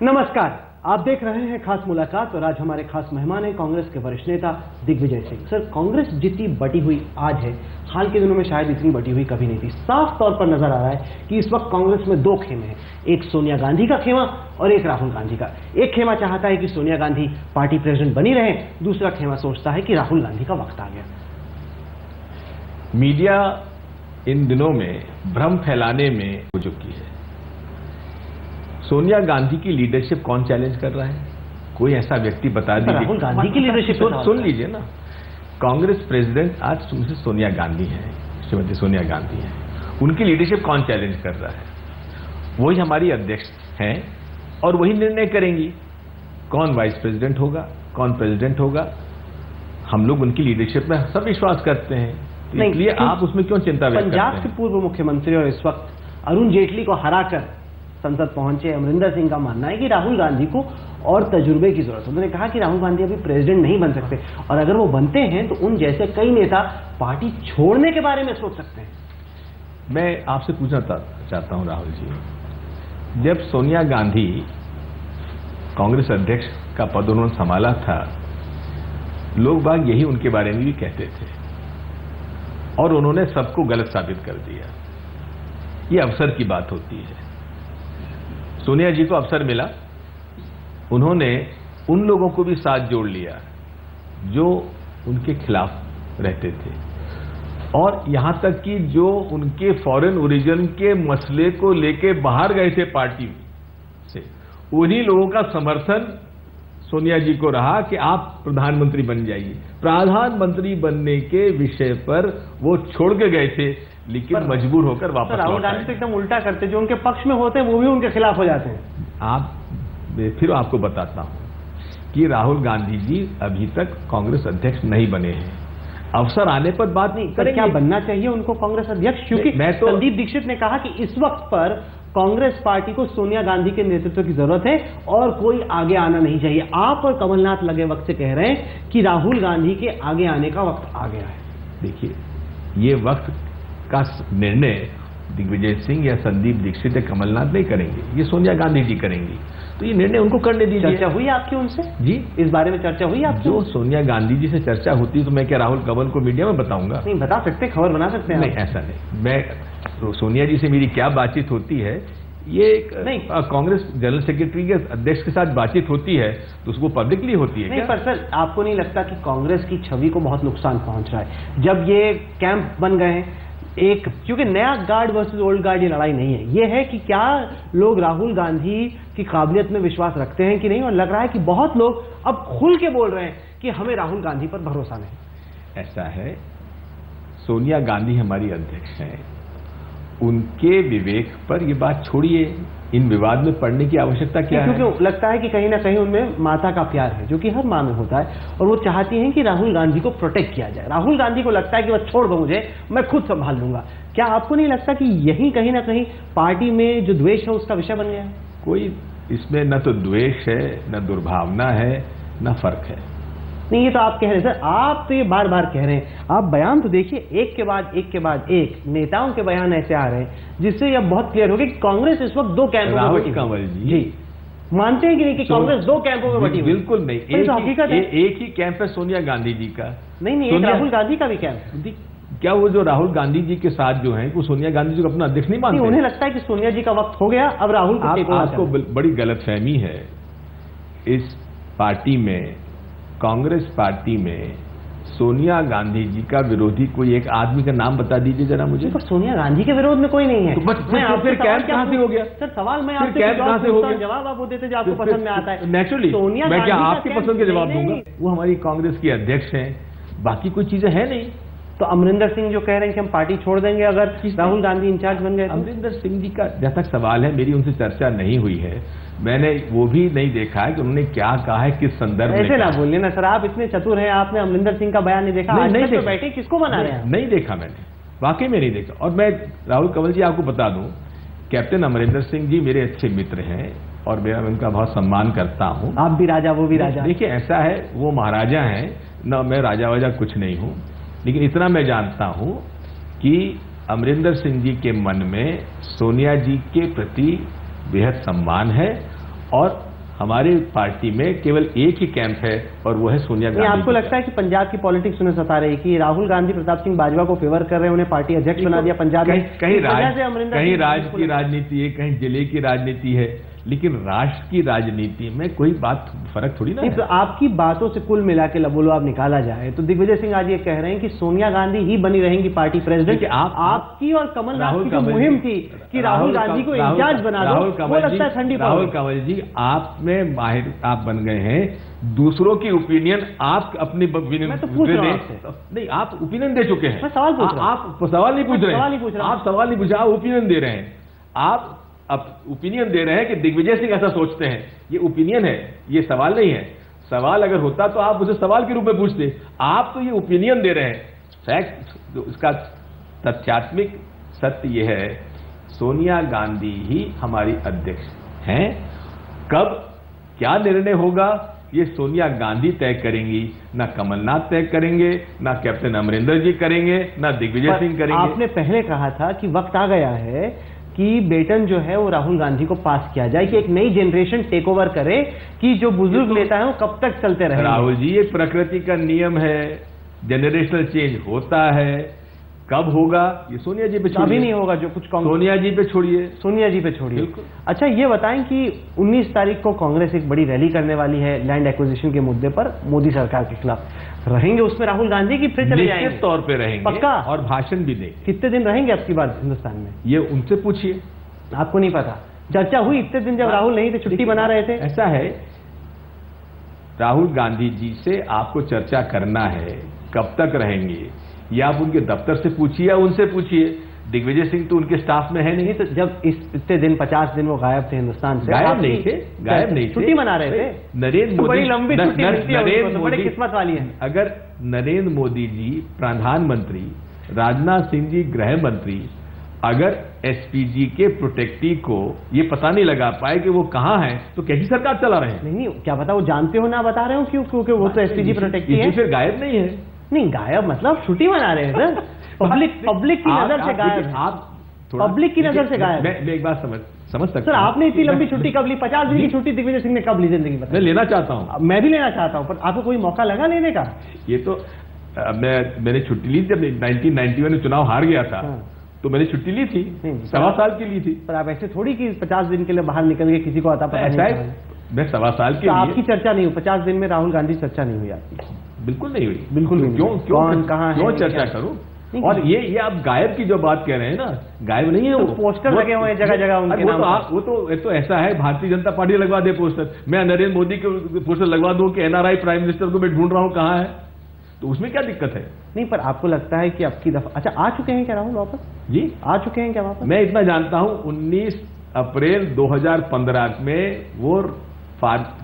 नमस्कार, आप देख रहे हैं खास मुलाकात और आज हमारे खास मेहमान हैं कांग्रेस के वरिष्ठ नेता दिग्विजय सिंह। सर, कांग्रेस जितनी बटी हुई आज है, हाल के दिनों में शायद इतनी बटी हुई कभी नहीं थी। साफ तौर पर नजर आ रहा है कि इस वक्त कांग्रेस में दो खेमे हैं, एक सोनिया गांधी का खेमा और एक राहुल गांधी का। एक खेमा चाहता है कि सोनिया गांधी पार्टी प्रेसिडेंट बनी रहे, दूसरा खेमा सोचता है कि राहुल गांधी का वक्त आ गया। मीडिया इन दिनों में भ्रम फैलाने में हो चुकी है। सोनिया गांधी की लीडरशिप कौन चैलेंज कर रहा है? कोई ऐसा व्यक्ति बता दीजिए। राहुल गांधी की लीडरशिप सुन लीजिए ना, कांग्रेस प्रेसिडेंट आज सोनिया गांधी है, श्रीमती सोनिया गांधी है। उनकी लीडरशिप कौन चैलेंज कर रहा है? वही हमारी अध्यक्ष हैं और वही निर्णय करेंगी कौन वाइस प्रेसिडेंट होगा, कौन प्रेसिडेंट होगा। हम लोग उनकी लीडरशिप में सब विश्वास करते हैं, इसलिए आप उसमें क्यों चिंता व्यक्त करते हैं? पंजाब के पूर्व मुख्यमंत्री और इस वक्त अरुण जेटली को हराकर संसद पहुंचे अमरिंदर सिंह का मानना है कि राहुल गांधी को और तजुर्बे की जरूरत है। उन्होंने कहा कि राहुल गांधी अभी प्रेसिडेंट नहीं बन सकते और अगर वो बनते हैं तो उन जैसे कई नेता पार्टी छोड़ने के बारे में सोच सकते हैं। मैं आपसे पूछना चाहता हूं राहुल जी, जब सोनिया गांधी कांग्रेस अध्यक्ष का पद उन्होंने संभाला था, लोग बाग यही उनके बारे में भी कहते थे और उन्होंने सबको गलत साबित कर दिया। ये अवसर की बात होती है। सोनिया जी को अवसर मिला, उन्होंने उन लोगों को भी साथ जोड़ लिया जो उनके खिलाफ रहते थे और यहां तक कि जो उनके फॉरेन ओरिजिन के मसले को लेके बाहर गए थे पार्टी से, उन्हीं लोगों का समर्थन सोनिया जी को रहा कि आप प्रधानमंत्री बन जाइए। प्रधानमंत्री बनने के विषय पर वो छोड़ के गए थे, लेकिन मजबूर होकर वापस राहुल गांधी तो एकदम उल्टा करते, जो उनके पक्ष में होते हैं वो भी उनके खिलाफ हो जाते हैं। फिर आपको बताता हूं कि राहुल गांधी जी अभी तक कांग्रेस अध्यक्ष नहीं बने हैं। अवसर आने पर बात नहीं करेंगे। क्या बनना चाहिए उनको कांग्रेस अध्यक्ष? क्योंकि संदीप दीक्षित ने कहा कि इस वक्त पर कांग्रेस पार्टी को सोनिया गांधी के नेतृत्व की जरूरत है और कोई आगे आना नहीं चाहिए। आप और कमलनाथ लगे वक्त से कह रहे हैं कि राहुल गांधी के आगे आने का वक्त आ गया है। देखिए, ये वक्त का निर्णय दिग्विजय सिंह या संदीप दीक्षित या कमलनाथ नहीं करेंगे, ये सोनिया गांधी जी करेंगी। तो ये निर्णय उनको करने दीजिए। चर्चा हुई आपकी उनसे? जी, इस बारे में चर्चा हुई आपकी? जो सोनिया गांधी जी से चर्चा होती तो मैं क्या राहुल कंवल को मीडिया में बताऊंगा? नहीं बता सकते, खबर बना सकते हैं? नहीं, ऐसा नहीं। मैं तो सोनिया जी से मेरी क्या बातचीत होती है, ये नहीं कांग्रेस जनरल सेक्रेटरी के अध्यक्ष के साथ बातचीत होती है तो उसको पब्लिकली होती है। नहीं पर सर, आपको नहीं लगता कि कांग्रेस की छवि को बहुत नुकसान पहुंच रहा है जब ये कैंप बन गए हैं? एक क्योंकि नया गार्ड वर्सेस ओल्ड गार्ड ये लड़ाई नहीं है, ये है कि क्या लोग राहुल गांधी की काबिलियत में विश्वास रखते हैं कि नहीं। और लग रहा है कि बहुत लोग अब खुल के बोल रहे हैं कि हमें राहुल गांधी पर भरोसा नहीं। ऐसा है, सोनिया गांधी हमारी अध्यक्ष हैं, उनके विवेक पर ये बात छोड़िए, इन विवाद में पड़ने की आवश्यकता क्या है? क्योंकि लगता है कि कहीं ना कहीं उनमें माता का प्यार है, जो कि हर मां में होता है, और वो चाहती हैं कि राहुल गांधी को प्रोटेक्ट किया जाए। राहुल गांधी को लगता है कि बस छोड़ दो मुझे, मैं खुद संभाल लूंगा। क्या आपको नहीं लगता कि यही कहीं ना कहीं पार्टी में जो द्वेष है उसका विषय बन गया है? कोई इसमें न तो द्वेष है, न दुर्भावना है, न फर्क है। नहीं, ये तो आप कह रहे हैं सर, आप तो ये बार बार कह रहे हैं। आप बयान तो देखिए, एक के बाद एक नेताओं के बयान ऐसे आ रहे हैं जिससे यह बहुत क्लियर हो गया कि कांग्रेस इस वक्त दो कैंपों में बटी। कंवल जी मानते हैं कि नहीं कि कांग्रेस दो कैंपों में बटी? बिल्कुल नहीं, एक ही कैंप है सोनिया गांधी जी का। नहीं, एक राहुल गांधी का भी कैंप। क्या वो जो राहुल गांधी जी के साथ जो है वो सोनिया गांधी जी को अपना अध्यक्ष नहीं मानते? उन्हें लगता है कि सोनिया जी का वक्त हो गया, अब राहुल आपको बड़ी गलतफहमी है। इस पार्टी में, कांग्रेस पार्टी में सोनिया गांधी जी का विरोधी कोई एक आदमी का नाम बता दीजिए जरा मुझे। पर सोनिया गांधी के विरोध में कोई नहीं है। मैं आपसे कैंप कहां से हो गया सर? सवाल मैं आपसे कहां से हो गया? जवाब आप वो देते जो आपको पसंद में आता है। नेचुरली मैं क्या आपकी पसंद के जवाब दूंगा? वो हमारी कांग्रेस की अध्यक्ष हैं, बाकी कोई चीजें है नहीं। तो अमरिंदर सिंह जो कह रहे हैं कि हम पार्टी छोड़ देंगे अगर राहुल गांधी इंचार्ज बन गए? अमरिंदर सिंह जी का जहां तक सवाल है, मेरी उनसे चर्चा नहीं हुई है, मैंने वो भी नहीं देखा है कि उन्होंने क्या कहा है, किस संदर्भ में। ऐसे ना बोलिए ना सर, आप इतने चतुर हैं, आपने अमरिंदर सिंह का बयान नहीं देखा? नहीं देखा। बैठे किसको बना रहे हैं? नहीं देखा मैंने, वाकई में नहीं देखा। और मैं राहुल कंवल जी आपको बता दूं, कैप्टन अमरिंदर सिंह जी मेरे अच्छे मित्र हैं और मैं उनका बहुत सम्मान करता हूं। आप भी राजा, वो भी राजा। देखिए ऐसा है, वो महाराजा हैं ना, मैं राजा वाजा कुछ नहीं हूं, लेकिन इतना मैं जानता हूं कि अमरिंदर सिंह जी के मन में सोनिया जी के प्रति बेहद सम्मान है और हमारे पार्टी में केवल एक ही कैंप है और वो है सोनिया गांधी। आपको लगता है कि पंजाब की पॉलिटिक्स उन्हें सता रही है कि राहुल गांधी प्रताप सिंह बाजवा को फेवर कर रहे हैं, उन्हें पार्टी अध्यक्ष बना दिया पंजाब में? कहीं राज की राजनीति है, कहीं जिले की राजनीति है, लेकिन राष्ट्र की राजनीति में कोई बात फर्क थोड़ी ना है। तो आपकी बातों से कुल मिला के लबोलबाब निकाला जाए तो दिग्विजय सिंह आज ये कह रहे हैं कि सोनिया गांधी ही बनी रहेंगी पार्टी प्रेसिडेंट। आपकी और कमलनाथ की जो मुहिम थी कि राहुल गांधी को इंचार्ज बना दो, वो लगता है ठंडी। राहुल कंवल जी, आप में माहिर आप बन गए हैं, दूसरों की ओपिनियन आप अपनी ओपिनियन नहीं, आप ओपिनियन दे चुके हैं। मैं सवाल पूछ रहा हूं। आप सवाल नहीं पूछ रहे हैं, आप सवाल नहीं पूछ रहे, आप ओपिनियन दे रहे हैं। आप अब ओपिनियन दे रहे हैं कि दिग्विजय सिंह ऐसा सोचते हैं, ये ओपिनियन है, ये सवाल नहीं है। सवाल अगर होता तो आप मुझे सवाल के रूप में पूछते, आप तो ये ओपिनियन दे रहे हैं। फैक्ट, इसका तथ्यात्मक सत्य ये है, सोनिया गांधी ही हमारी अध्यक्ष हैं। कब क्या निर्णय होगा ये सोनिया गांधी तय करेंगी, ना कमलनाथ तय करेंगे, ना कैप्टन अमरिंदर जी करेंगे, ना दिग्विजय सिंह करेंगे। आपने पहले कहा था कि वक्त आ गया है कि बेटन जो है वो राहुल गांधी को पास किया जाए, कि एक नई जनरेशन टेक ओवर करे, कि जो बुजुर्ग नेता है वो कब तक चलते रहे। राहुल जी, ये प्रकृति का नियम है, जनरेशनल चेंज होता है। कब होगा ये सोनिया जी पे छोड़िए। अभी नहीं होगा, जो कुछ सोनिया जी पे छोड़िए, सोनिया जी पे छोड़िए। अच्छा, ये बताएं कि 19 तारीख को कांग्रेस एक बड़ी रैली करने वाली है लैंड एक्विजिशन के मुद्दे पर मोदी सरकार के खिलाफ। रहेंगे उसमें राहुल गांधी की फिर चले जाएंगे? निश्चित तौर पे रहेंगे, पक्का? और भाषण भी देंगे। कितने दिन रहेंगे अब की बार हिंदुस्तान में? ये उनसे पूछिए, आपको नहीं पता? चर्चा हुई इतने दिन जब राहुल नहीं थे, छुट्टी बना रहे थे। ऐसा है, राहुल गांधी जी से आपको चर्चा करना है कब तक रहेंगे, या आप उनके दफ्तर से पूछिए या उनसे पूछिए। दिग्विजय सिंह तो उनके स्टाफ में है नहीं। तो जब इतने दिन 50 दिन वो गायब थे हिंदुस्तान से, गायब नहीं थे, छुट्टी मना रहे थे। नरेंद्र मोदी, बड़ी लंबी छुट्टी मिलती है, बड़ी किस्मत वाली है। अगर नरेंद्र मोदी जी प्रधानमंत्री, राजनाथ सिंह जी गृह मंत्री, अगर एसपीजी के प्रोटेक्टी को ये पता नहीं लगा पाए कि वो कहां है, तो कैसी सरकार चला रहे हैं? नहीं, क्या पता वो जानते हो ना बता रहे हो, क्योंकि वो तो एसपीजी प्रोटेक्टी है। फिर गायब नहीं है। नहीं, गायब मतलब छुट्टी मना रहे हैं सर। पब्लिक की नजर से गायब। आप पब्लिक की नजर से गायब। मैं एक बात समझ सकता हूं। सर, आपने इतनी लंबी छुट्टी कब ली? 50 दिन की छुट्टी दिग्विजय सिंह ने कब ली जिंदगी में? मैं लेना चाहता हूं। मैं भी लेना चाहता हूं, पर आपको कोई मौका लगा लेने का? ये तो मैंने छुट्टी ली जब 1991 में चुनाव हार गया था। तो मैंने छुट्टी ली थी, 1.25 साल की ली थी। पर आप ऐसे थोड़ी कि 50 दिन के लिए बाहर निकल के किसी को आता पता नहीं। मैं 1.25 साल के लिए। आपकी चर्चा नहीं हुई 50 दिन में? राहुल गांधी चर्चा नहीं हुई आपकी? बिल्कुल नहीं हुई। बिल्कुल नहीं। क्यों चर्चा करूं? और ये आप गायब की जो बात कह रहे हैं ना, गायब नहीं है। वो पोस्टर लगे हुए हैं जगह जगह उनके नाम। वो तो ऐसा है, भारतीय जनता पार्टी लगवा दे पोस्टर। मैं नरेंद्र मोदी के पोस्टर लगवा दूं कि एनआरआई प्राइम मिनिस्टर को मैं ढूंढ रहा हूं कहां है, तो उसमें क्या दिक्कत है? नहीं, पर आपको लगता है कि अब की दफा अच्छा आ चुके हैं क्या राहुल वापस? जी, आ चुके हैं क्या वापस? मैं इतना जानता हूं 19 अप्रैल 2015 में वो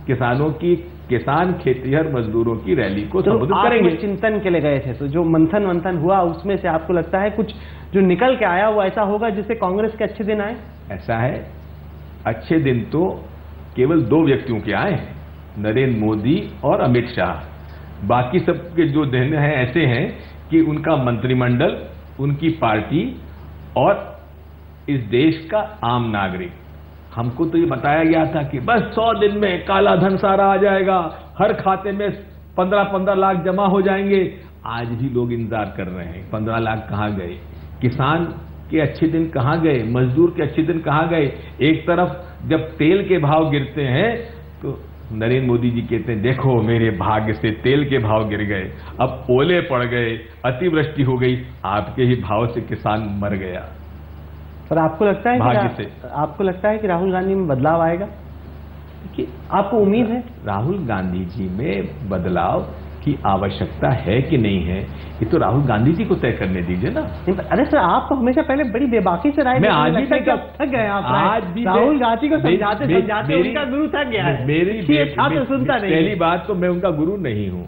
किसानों की, किसान खेतीहर मजदूरों की रैली को संबोधित करेंगे। चिंतन के लिए गए थे, तो जो मंथन हुआ उसमें से आपको लगता है कुछ जो निकल के आया वो ऐसा होगा जिससे कांग्रेस के अच्छे दिन आए? ऐसा है, अच्छे दिन तो केवल 2 व्यक्तियों के आए हैं, नरेंद्र मोदी और अमित शाह। बाकी सबके जो दिन हैं ऐसे हैं कि उनका मंत्रिमंडल, उनकी पार्टी और इस देश का आम नागरिक। हमको तो ये बताया गया था कि बस 100 दिन में काला धन सारा आ जाएगा, हर खाते में 15-15 लाख जमा हो जाएंगे। आज भी लोग इंतजार कर रहे हैं, 15 लाख कहां गए? किसान के अच्छे दिन कहां गए? मजदूर के अच्छे दिन कहां गए? एक तरफ जब तेल के भाव गिरते हैं तो नरेंद्र मोदी जी कहते हैं देखो मेरे भाग्य से तेल के भाव गिर गए, अब ओले पड़ गए, अतिवृष्टि हो गई, आपके ही भाव से किसान मर गया। पर आपको लगता है भाग्य से कि राहुल गांधी में बदलाव आएगा? कि आपको उम्मीद है राहुल गांधी जी में बदलाव की आवश्यकता है कि नहीं है, ये तो राहुल गांधी जी को तय करने दीजिए ना। अरे सर, आप तो हमेशा पहले बड़ी बेबाकी से राय मैं आज भी थक गए आप। आज भी राहुल गांधी को समझाते उनका गुरु थक गया है। मेरी छात्र सुनता नहीं। पहली बात तो मैं उनका गुरु नहीं हूं,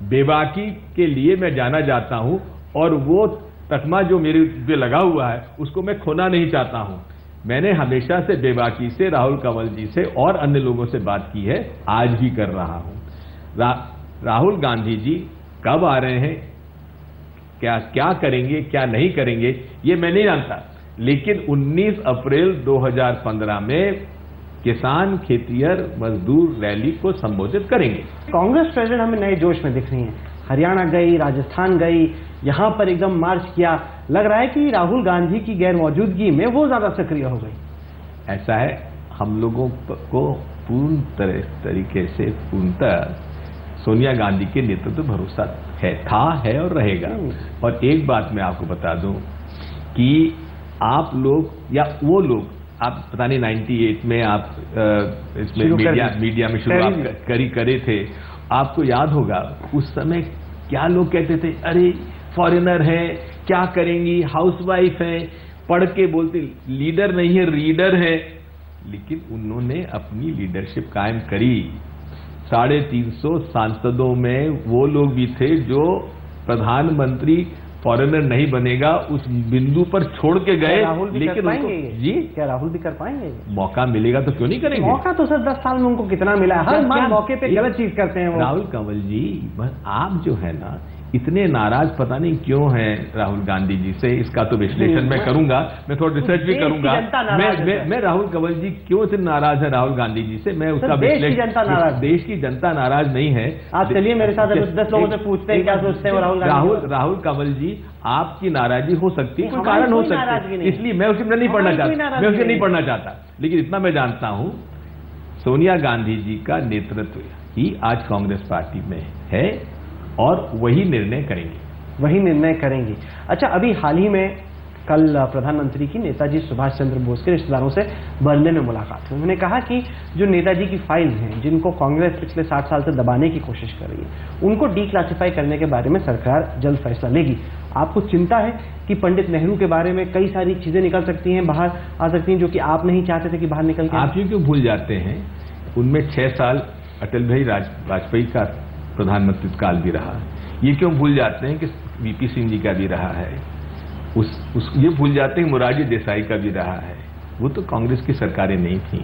बेबाकी के लिए मैं जाना जाता हूं, और वो तकमा जो मेरे पे लगा हुआ है उसको मैं खोना नहीं चाहता हूं। मैंने हमेशा से बेबाकी से राहुल कंवल जी से और अन्य लोगों से बात की है, आज भी कर रहा हूं। राहुल गांधी जी कब आ रहे हैं, क्या करेंगे, क्या नहीं करेंगे, ये मैं नहीं जानता, लेकिन 19 अप्रैल 2015 में किसान खेतिहर मजदूर रैली को संबोधित करेंगे। कांग्रेस प्रेसिडेंट हमें नए जोश में दिख रही हैं। हरियाणा गई, राजस्थान गई, यहां पर एकदम मार्च किया। लग रहा है कि राहुल गांधी की गैर मौजूदगी में वो ज्यादा सक्रिय हो गई। ऐसा है, हम लोगों को पूर्ण तरीके से पूर्णतः सोनिया गांधी के नेतृत्व भरोसा है, था, है और रहेगा। और एक बात मैं आपको बता दूं कि आप लोग या वो लोग, आप पता नहीं 98 में आप इसमें मीडिया में शुरू आप करे थे, आपको याद होगा उस समय क्या लोग कहते थे, अरे फॉरेनर है, क्या करेंगी, हाउसवाइफ है, पढ़ के बोलते लीडर नहीं है रीडर है। लेकिन उन्होंने अपनी लीडरशिप कायम करी। 350 सांसदों में वो लोग भी थे जो प्रधानमंत्री फॉरेनर नहीं बनेगा उस बिंदु पर छोड़ के गए। लेकिन जी क्या राहुल भी कर पाएंगे? मौका मिलेगा तो क्यों नहीं करेंगे? मौका तो सर 10 साल में उनको कितना मिला है, हर मौके पे गलत चीज करते हैं वो। राहुल कंवल जी, आप जो है ना इतने नाराज पता नहीं क्यों हैं राहुल गांधी जी से, इसका तो विश्लेषण मैं करूंगा, मैं थोड़ा रिसर्च भी करूंगा। मैं राहुल कंवल जी क्यों से नाराज है राहुल गांधी जी से, मैं उसका विश्लेषण। देश की जनता नाराज नहीं है। आप चलिए मेरे साथ 10 लोगों से पूछते हैं क्या सोचते हैं राहुल कंवल जी, आपकी नाराजगी हो सकती है, कोई कारण हो सकता है, इसलिए मैं उसमें नहीं पढ़ना चाहता। लेकिन इतना मैं जानता हूं, सोनिया गांधी जी का नेतृत्व ही आज कांग्रेस पार्टी में है और वही निर्णय करेंगे। अच्छा, अभी हाल ही में कल प्रधानमंत्री की नेताजी सुभाष चंद्र बोस के रिश्तेदारों से बर्लिन में मुलाकात हुई। उन्होंने कहा कि जो नेताजी की फाइल हैं, जिनको कांग्रेस पिछले 60 साल से दबाने की कोशिश कर रही है, उनको डिक्लासिफाई करने के बारे में सरकार जल्द फैसला लेगी। आपको चिंता है कि पंडित नेहरू के बारे में कई सारी चीजें निकल सकती हैं, बाहर आ सकती हैं, जो कि आप नहीं चाहते थे कि बाहर निकल के? आप ये क्यों भूल जाते हैं, उनमें 6 साल अटल बिहारी वाजपेयी का प्रधानमंत्री काल भी रहा। ये क्यों भूल जाते हैं कि वीपी सिंह जी का भी रहा है, ये भूल जाते हैं मोरारजी देसाई का भी रहा है। वो तो कांग्रेस की सरकारें नहीं थी,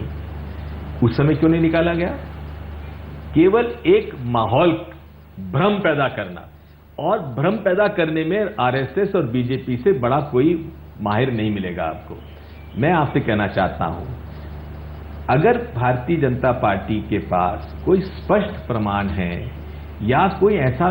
उस समय क्यों नहीं निकाला गया? केवल एक माहौल, भ्रम पैदा करना, और भ्रम पैदा करने में आरएसएस और बीजेपी से बड़ा कोई माहिर नहीं मिलेगा आपको। मैं आपसे कहना चाहता हूं, अगर भारतीय जनता पार्टी के पास कोई स्पष्ट प्रमाण है या कोई ऐसा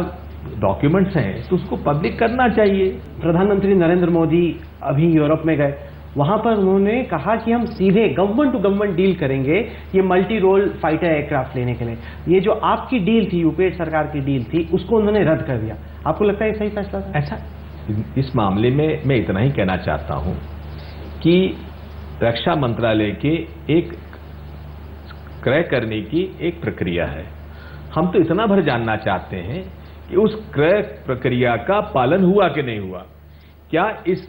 डॉक्यूमेंट्स हैं तो उसको पब्लिक करना चाहिए। प्रधानमंत्री नरेंद्र मोदी अभी यूरोप में गए, वहां पर उन्होंने कहा कि हम सीधे गवर्नमेंट टू गवर्नमेंट डील करेंगे ये मल्टी रोल फाइटर एयरक्राफ्ट लेने के लिए। ये जो आपकी डील थी, यूपीए सरकार की डील थी, उसको उन्होंने रद्द कर दिया। आपको लगता है सही फैसला था? ऐसा, इस मामले में मैं इतना ही कहना चाहता हूं कि रक्षा मंत्रालय के एक क्रय करने की एक प्रक्रिया है। हम तो इतना भर जानना चाहते हैं कि उस क्रय प्रक्रिया का पालन हुआ कि नहीं हुआ। क्या इस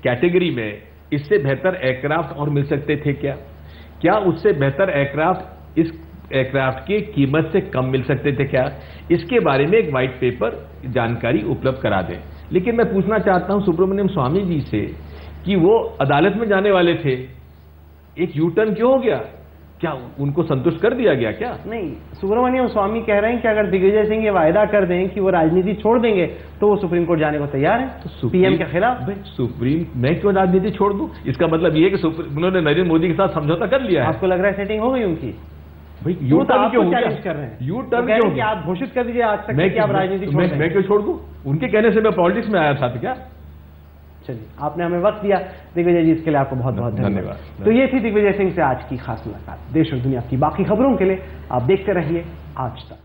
कैटेगरी में इससे बेहतर एयरक्राफ्ट और मिल सकते थे क्या उससे बेहतर एयरक्राफ्ट इस एयरक्राफ्ट की कीमत से कम मिल सकते थे क्या? इसके बारे में एक व्हाइट पेपर जानकारी उपलब्ध करा दें। लेकिन मैं पूछना चाहता हूं सुब्रमण्यम स्वामी जी से कि वो अदालत में जाने वाले थे, एक यू टर्न क्यों हो गया? क्या उनको संतुष्ट कर दिया गया क्या? नहीं, सुब्रमण्यम स्वामी कह रहे हैं कि अगर दिग्विजय सिंह ये वायदा कर दें कि वो राजनीति छोड़ देंगे तो वो सुप्रीम कोर्ट जाने को तैयार है, तो पीएम के खिलाफ। मैं क्यों राजनीति छोड़ दूं? इसका मतलब ये कि उन्होंने नरेंद्र मोदी के साथ समझौता कर लिया है। आपको लग रहा है सेटिंग हो गई उनकी? भाई यू टर्न क्यों चैलेंज कर रहे हैं? यू टर्न क्यों? आप घोषित कर दीजिए आज तक कि आप राजनीति छोड़ दें। मैं क्यों छोड़ दूं? उनके कहने से मैं पॉलिटिक्स में आया था तो क्या? चलिए, आपने हमें वक्त दिया दिग्विजय जी, इसके लिए आपको बहुत बहुत धन्यवाद। तो ये थी दिग्विजय सिंह से आज की खास मुलाकात। देश और दुनिया की बाकी खबरों के लिए आप देखते रहिए आज तक।